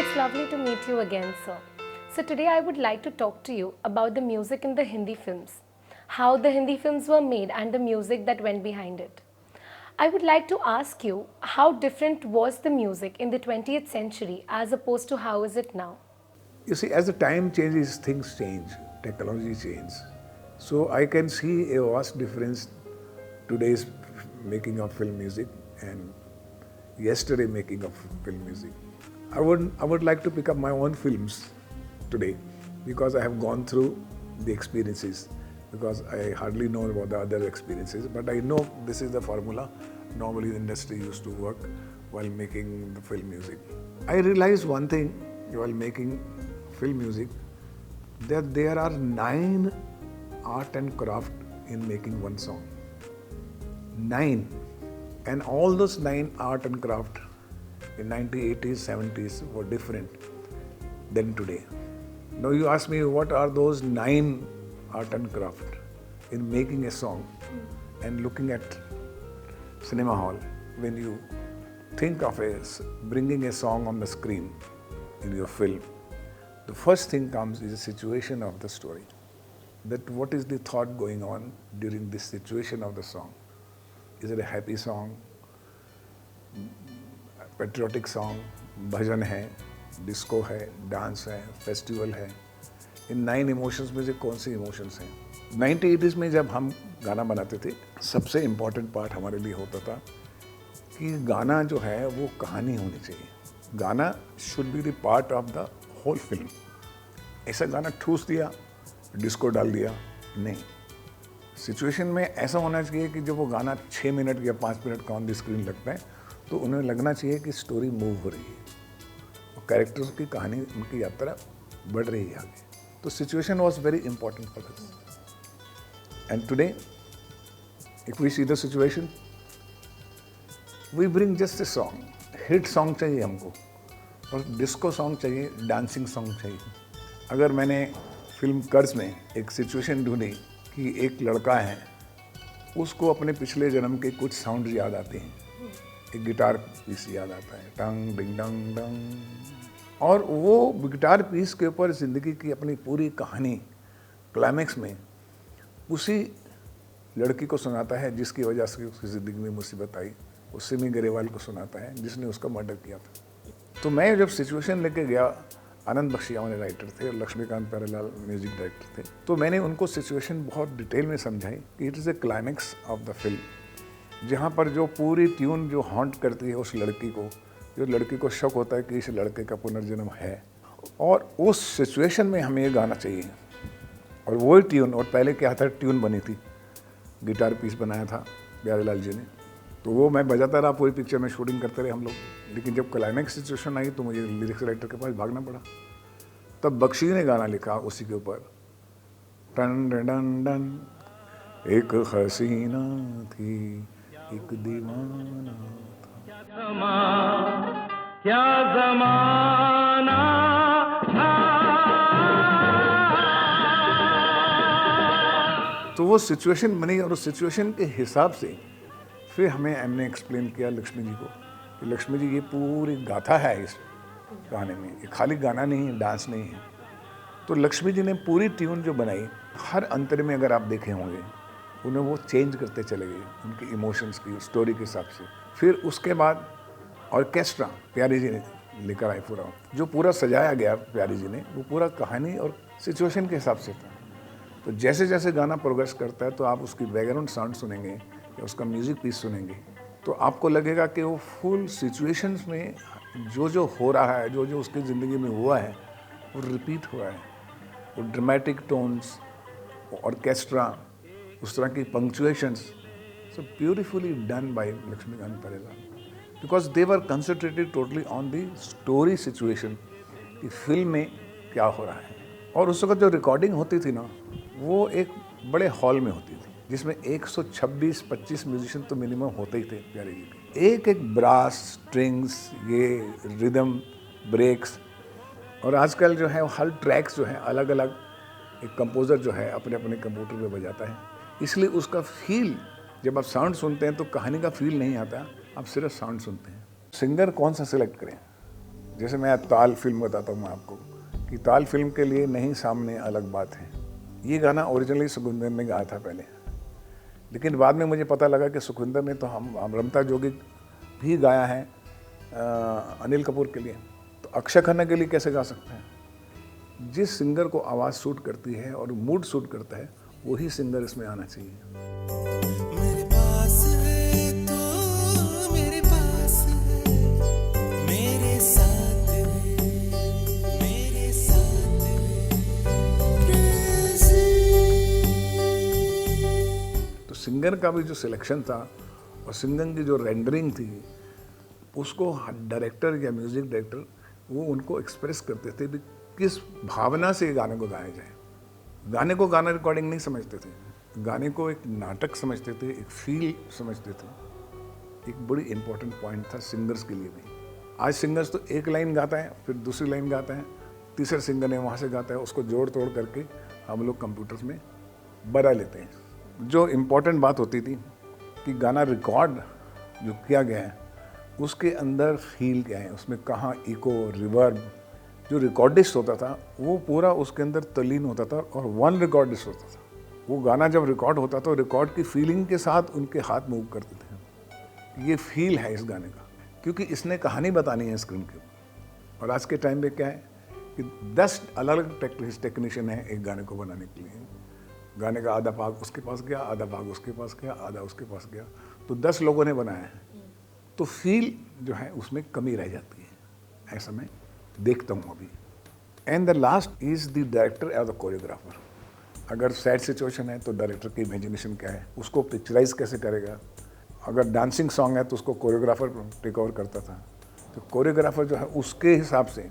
It's lovely to meet you again, sir. So today I would like to talk to you about the music in the Hindi films, how the Hindi films were made and the music that went behind it. I would like to ask you how different was the music in the 20th century as opposed to how is it now? You see, as the time changes, things change, technology changes. So I can see a vast difference today's making of film music and yesterday making of film music. I would like to pick up my own films today because I have gone through the experiences, because I hardly know about the other experiences, but I know this is the formula normally the industry used to work while making the film music. I realized one thing while making film music, that there are 9 art and craft in making one song. 9. And all those 9 art and craft in 1980s, 70s were different than today. Now you ask me what are those 9 art and craft in making a song and looking at cinema hall. When you think of bringing a song on the screen in your film, the first thing comes is a situation of the story. That what is the thought going on during this situation of the song? Is it a happy song, patriotic song, bhajan hai, disco hai, dance hai, festival hai? In 9 emotions में से कौन से emotions हैं? 1980s में जब हम गाना बनाते थे, सबसे इम्पॉर्टेंट पार्ट हमारे लिए होता था कि गाना जो है वो कहानी होनी चाहिए. गाना should be the part of the whole film. ऐसा गाना ठूस दिया, डिस्को डाल दिया, नहीं. सिचुएशन में ऐसा होना चाहिए कि जब वो गाना 6 मिनट या 5 मिनट का ऑन द स्क्रीन लगता है तो उन्हें लगना चाहिए कि स्टोरी मूव हो रही है और कैरेक्टर्स की कहानी, उनकी यात्रा बढ़ रही है आगे. तो situation was very important for us. And today if we see the situation, we bring just a song. Hit song चाहिए हमको और डिस्को सॉन्ग चाहिए, डांसिंग सॉन्ग चाहिए. अगर मैंने फिल्म कर्ज में एक सिचुएशन ढूंढी कि एक लड़का है, उसको अपने पिछले जन्म के कुछ साउंड याद आते हैं, एक गिटार पीस याद आता है, टंग डिंग डंग डंग, और वो गिटार पीस के ऊपर ज़िंदगी की अपनी पूरी कहानी क्लाइमैक्स में उसी लड़की को सुनाता है जिसकी वजह से उसकी ज़िंदगी में मुसीबत आई. वो सिमी गरेवाल को सुनाता है जिसने उसका मर्डर किया था. तो मैं जब सिचुएशन लेके गया, आनंद बख्शिया वाले राइटर थे और लक्ष्मीकांत प्यारेलाल म्यूजिक डायरेक्टर थे, तो मैंने उनको सिचुएशन बहुत डिटेल में समझाई कि it is a climax of the film, जहाँ पर जो पूरी ट्यून जो हॉन्ट करती है उस लड़की को, जो लड़की को शक होता है कि इस लड़के का पुनर्जन्म है, और उस सिचुएशन में हमें ये गाना चाहिए. और वही ट्यून, और पहले क्या था, ट्यून बनी थी, गिटार पीस बनाया था प्यारेलाल जी ने, तो वो मैं बजाता रहा, पूरी पिक्चर में शूटिंग करते रहे हम लोग. लेकिन जब क्लाइमैक्स सिचुएशन आई तो मुझे लिरिक्स राइटर के पास भागना पड़ा. तब बख्शी ने गाना लिखा उसी के ऊपर, टन डन डन, एक हसीना थी एक दीवाना था, क्या ज़माना था. तो वो सिचुएशन बनी और उस सिचुएशन के हिसाब से फिर हमें हमने एक्सप्लेन किया लक्ष्मी जी को कि लक्ष्मी जी ये पूरी गाथा है इस गाने में, ये खाली गाना नहीं है, डांस नहीं है. तो लक्ष्मी जी ने पूरी ट्यून जो बनाई, हर अंतर में अगर आप देखे होंगे, उन्हें वो चेंज करते चले गए उनकी इमोशंस की, स्टोरी के हिसाब से. फिर उसके बाद ऑर्केस्ट्रा प्यारी जी ने लेकर आए पूरा, जो पूरा सजाया गया प्यारी जी ने, वो पूरा कहानी और सिचुएशन के हिसाब से था. तो जैसे जैसे गाना प्रोग्रेस करता है तो आप उसकी बैकग्राउंड साउंड सुनेंगे या उसका म्यूज़िक पीस सुनेंगे तो आपको लगेगा कि वो फुल सिचुएशंस में जो जो हो रहा है, जो जो उसकी ज़िंदगी में हुआ है, वो रिपीट हुआ है. वो ड्रामेटिक टोन्स, ऑर्केस्ट्रा, उस तरह की punctuations, so beautifully done by Laxmikant Pyarelal, because they were concentrated totally on the story situation कि फिल्म में क्या हो रहा है. और उस वक्त जो रिकॉर्डिंग होती थी ना, वो एक बड़े हॉल में होती थी जिसमें 126-25 म्यूजिशियन तो मिनिमम होते ही थे प्यारे जी के. एक एक ब्रास, स्ट्रिंग्स, ये रिदम, ब्रेक्स, और आजकल जो है हर ट्रैक्स जो है अलग अलग एक कंपोज़र जो है अपने अपने कंप्यूटर पे बजाता है. इसलिए उसका फील, जब आप साउंड सुनते हैं तो कहानी का फील नहीं आता, आप सिर्फ साउंड सुनते हैं. सिंगर कौन सा सिलेक्ट करें? जैसे मैं ताल फिल्म बताता हूँ आपको कि ताल फिल्म के लिए नहीं सामने अलग बात है, ये गाना ओरिजिनली सुखविंदर ने गाया था पहले, लेकिन बाद में मुझे पता लगा कि सुखविंदर ने तो हम रमता जोगी भी गाया है अनिल कपूर के लिए, तो अक्षय खन्ना के लिए कैसे गा सकते हैं? जिस सिंगर को आवाज़ सूट करती है और मूड सूट करता है वही सिंगर इसमें आना चाहिए। मेरे पास है तो मेरे पास है, मेरे साथ है, मेरे साथ है, कैसे। तो सिंगर का भी जो सिलेक्शन था और सिंगर की जो रेंडरिंग थी उसको डायरेक्टर या म्यूजिक डायरेक्टर वो उनको एक्सप्रेस करते थे कि किस भावना से गाने को गाया जाए। गाने को गाना रिकॉर्डिंग नहीं समझते थे, गाने को एक नाटक समझते थे, एक फील समझते थे। एक बड़ी इंपॉर्टेंट पॉइंट था सिंगर्स के लिए भी। आज सिंगर्स तो एक लाइन गाता है, फिर दूसरी लाइन गाता है, तीसरे सिंगर ने वहाँ से गाता है, उसको जोड़ तोड़ करके हम लोग कंप्यूटर्स में बना लेते हैं। जो इम्पोर्टेंट बात होती थी कि गाना रिकॉर्ड जो किया गया है उसके अंदर फील क्या है, उसमें कहाँ इको रिवर्ब, जो रिकॉर्डिस्ट होता था वो पूरा उसके अंदर तल्लीन होता था और वन रिकॉर्डिस्ट होता था। वो गाना जब रिकॉर्ड होता तो रिकॉर्ड की फीलिंग के साथ उनके हाथ मूव करते थे। ये फील है इस गाने का, क्योंकि इसने कहानी बतानी है स्क्रीन के ऊपर। और आज के टाइम पे क्या है कि 10 अलग अलग टेक्नीशियन है एक गाने को बनाने के लिए। गाने का आधा भाग उसके पास गया, आधा भाग उसके पास गया, आधा उसके पास गया, तो 10 लोगों ने बनाया है, तो फील जो है उसमें कमी रह जाती है। ऐसा मैं देखता हूँ अभी। And the last is the director as the choreographer. अगर सैड सिचुएशन है तो डायरेक्टर की इमेजिनेशन क्या है, उसको पिक्चराइज कैसे करेगा। अगर डांसिंग सॉन्ग है तो उसको कोरियोग्राफर टेक ओवर करता था। तो कोरियोग्राफर जो है उसके हिसाब से,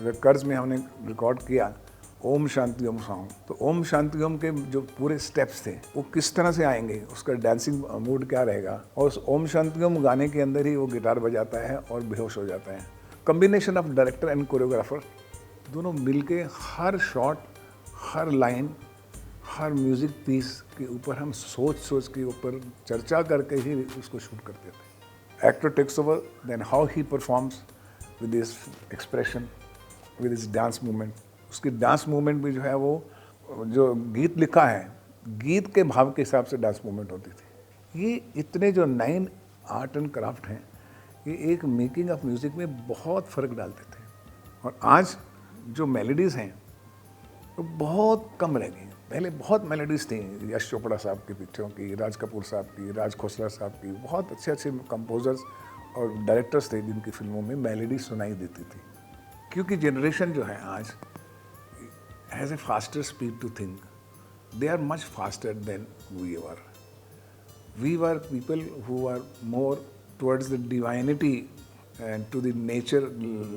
अगर कर्ज में हमने रिकॉर्ड किया ओम शांति ओम सॉन्ग, तो ओम शांति ओम के जो पूरे स्टेप्स थे वो किस तरह से आएंगे, उसका डांसिंग मूड क्या रहेगा, और उस ओम शांति ओम गाने के अंदर ही वो गिटार बजाता है और बेहोश हो जाता है। Combination of director and choreographer दोनों मिलके हर शॉट, हर लाइन, हर म्यूजिक पीस के ऊपर हम सोच के ऊपर चर्चा करके ही उसको शूट करते थे। Actor takes over, then how he performs with his expression, with his dance movement. उसकी डांस मूवमेंट भी जो है वो जो गीत लिखा है, गीत के भाव के हिसाब से डांस मूवमेंट होती थी। ये इतने जो 9 आर्ट एंड क्राफ्ट हैं, ये एक मेकिंग ऑफ म्यूज़िक में बहुत फ़र्क डालते थे। और आज जो मेलोडीज़ हैं वो बहुत कम रह गई। पहले बहुत मेलोडीज़ थी, यश चोपड़ा साहब की पिक्चरों की, राज कपूर साहब की, राज खोसला साहब की, बहुत अच्छे अच्छे कंपोजर्स और डायरेक्टर्स थे जिनकी फिल्मों में मेलोडी सुनाई देती थी। क्योंकि जनरेशन जो है आज has a faster speed to think. They are much faster than we were. We were people who are more towards the divinity and to the nature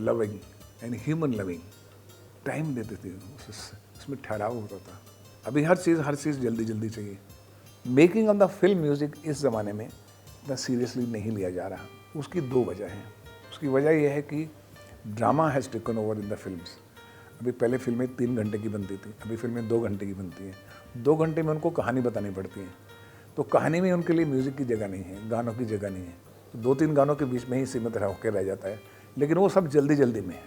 loving and human loving. Time देते थे, उसमें ठहराव होता था। अभी हर चीज़ जल्दी जल्दी चाहिए। Making of the film music इस ज़माने में इतना सीरियसली नहीं लिया जा रहा। उसकी 2 वजह हैं। उसकी वजह यह है कि drama has taken over in the films. अभी पहले फिल्में 3 घंटे की बनती थी, अभी फिल्में 2 घंटे की बनती हैं। 2 घंटे में उनको कहानी बतानी पड़ती है, तो कहानी में उनके लिए म्यूज़िक की जगह नहीं है, गानों की जगह नहीं है। तो 2-3 गानों के बीच में ही सीमित होकर रह जाता है, लेकिन वो सब जल्दी जल्दी में है।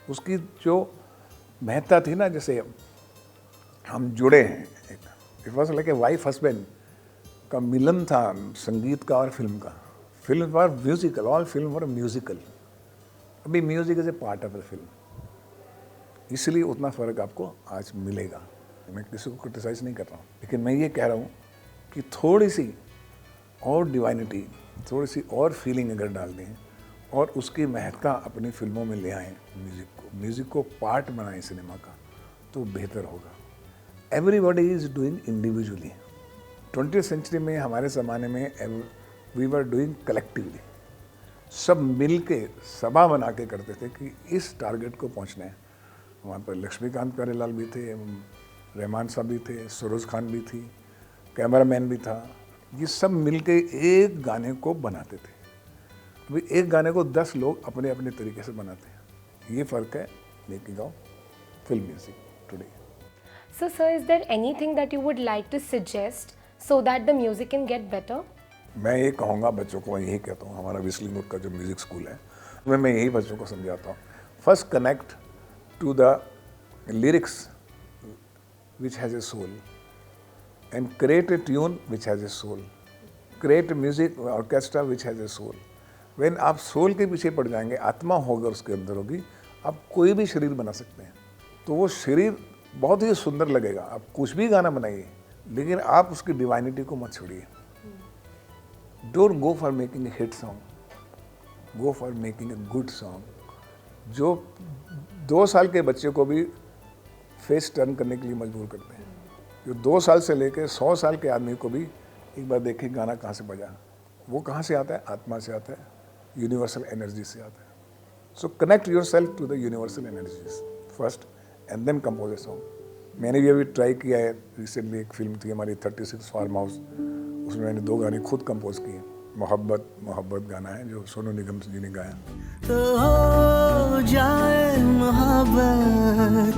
उसकी जो महत्ता थी ना, जैसे हम जुड़े हैं, it was like a wife husband का मिलन था संगीत का और फिल्म का। Film for musical, all film for musical. अभी music is a part of the film, इसलिए उतना फ़र्क आपको आज मिलेगा। मैं किसी को क्रिटिसाइज़ नहीं कर रहा हूँ, लेकिन मैं ये कह रहा हूँ कि थोड़ी सी और डिवाइनिटी, थोड़ी सी और फीलिंग अगर डाल दें और उसकी महत्ता अपनी फिल्मों में ले आएँ, म्यूज़िक को पार्ट बनाएं सिनेमा का, तो बेहतर होगा। Everybody is doing individually. 20th century में, हमारे ज़माने में वी वर डूइंग कलेक्टिवली। सब मिल के सभा बना के करते थे कि इस टारगेट को पहुँचना है। वहाँ पर लक्ष्मीकांत प्यारेलाल भी थे, रहमान साहब भी थे, सरोज खान भी थी, कैमरामैन भी था। ये सब मिलके एक गाने को बनाते थे। अभी एक गाने को 10 लोग अपने अपने तरीके से बनाते हैं। ये फ़र्क है making of film music today. So, sir, is there anything that you would like to suggest so that the music can get better? मैं ये कहूँगा बच्चों को, मैं यही कहता हूँ, हमारा विस्लिंग वुड का जो म्यूज़िक स्कूल है उसमें मैं यही बच्चों को समझाता हूँ, first connect to the lyrics which has a soul and create a tune which has a soul, create music orchestra which has a soul. When आप सोल के पीछे पड़ जाएंगे, आत्मा होगा उसके अंदर होगी, आप कोई भी शरीर बना सकते हैं। तो वो शरीर बहुत ही सुंदर लगेगा, आप कुछ भी गाना बनाइए, लेकिन आप उसकी डिवाइनिटी को मत छोड़िए। Don't go for making a hit song, go for making a good song जो 2 साल के बच्चे को भी फेस टर्न करने के लिए मजबूर करते हैं, जो 2 साल से लेकर 100 साल के आदमी को भी एक बार देखे गाना कहाँ से बजा, वो कहाँ से आता है, आत्मा से आता है, यूनिवर्सल एनर्जी से आता है। So connect yourself to the universal energies first and then compose a song. मैंने भी अभी ट्राई किया है, रिसेंटली एक फिल्म थी हमारी 36 फार्म हाउस, उसमें मैंने 2 गाने खुद कंपोज किए। मोहब्बत मोहब्बत गाना है जो सोनू निगम जी ने गाया। तो हो जाए मोहब्बत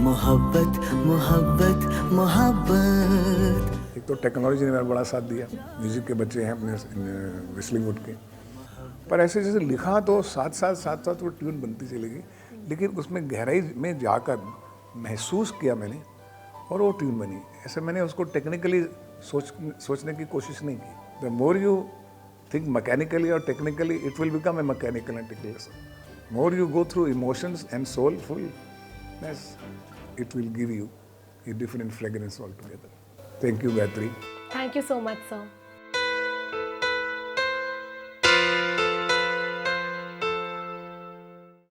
मोहब्बत मोहब्बत मोहब्बत। एक तो टेक्नोलॉजी ने मेरा बड़ा साथ दिया, म्यूजिक के बच्चे हैं अपने विस्लिंग वुड के, पर ऐसे जैसे लिखा तो साथ साथ वो ट्यून बनती चलेगी, लेकिन उसमें गहराई में जाकर महसूस किया मैंने और वो ट्यून बनी। ऐसे मैंने उसको टेक्निकली सोचने की कोशिश नहीं की। The more you think mechanically और technically, it will become a mechanical and technical. More you go through emotions and soulfulness, it will give you a different fragrance altogether. Thank you, Gayatri. Thank you so much, sir.